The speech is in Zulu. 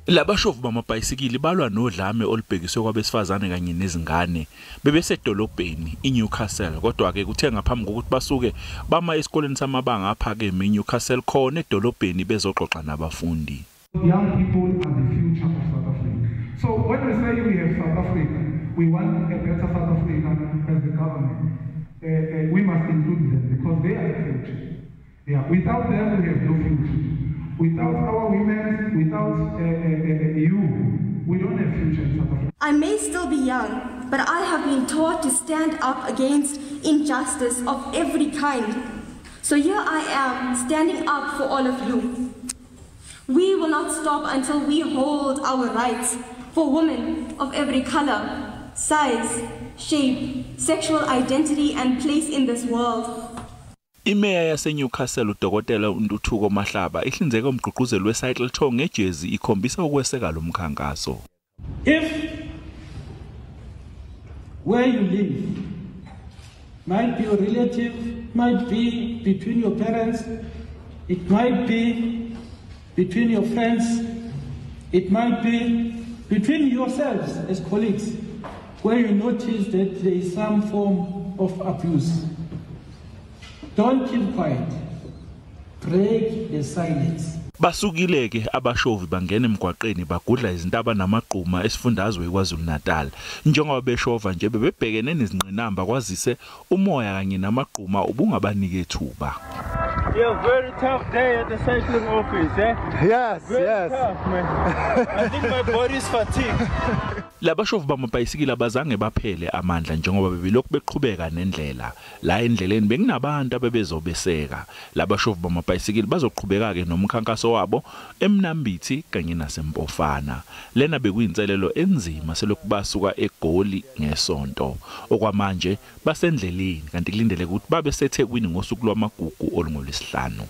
Labashovi bamabhayisikili balwa nodlame olubhekiswe kwabesifazane kanye nezingane bebesedolobheni eNewcastle kodwa ke kuthe ngaphambi kokuthi basuke bama esikoleni samabanga aphakeme eNewcastle khona edolobheni bezoxoxa nabafundi. Young people are the future of South Africa. So when we say we have South Africa, we want a better South Africa as the government. We must include them because they are the future. Yeah. Without them, we have no future. Without our women, without you, we don't have future in South Africa. I may still be young, but I have been taught to stand up against injustice of every kind. So here I am, standing up for all of you. We will not stop until we hold our rights for women of every color, size, shape, sexual identity and place in this world. Imeya yaseNewcastle uDokotela uNtuthuko Mahlaba ihlinzeka umgqugquzeli wecycle tour ngejezi ikhombisa ukweseka lo mkhankaso. If where you live might be your relative, might be between your parents, it might be between your friends, it might be between yourselves as colleagues, where you notice that there is some form of abuse. Don't keep quiet. Break the silence. Basukile ke Abashovi bangena emgwaqeni bagudla izindaba namagquma esifundazwe KwaZulu-Natal njengoba beshova nje bebebhekene nezingqinamba kwazise umoya kanye namagquma ubungabanike ethuba. Yeah, very tough day at the cycling office, eh? Yes, very yes. Tough, man. I think my body is fatigued. Labashovi bamabhayisikili abazange baphele amandla njengoba bebelokhu beqhubeka nendlela la endleleni bekunabantu abebezobeseka. Labashovi bamabhayisikili bazoqhubeka ke nomkhankaso wabo eMnambithi kanye nasempofana. Lena bekuyinselelo enzima selokhu basuka eGoli ngeSonto. Okwamanje basendleleni kanti kulindeleke ukuthi babe seThekwini ngosuku lwamagugu olungolwesihlanu.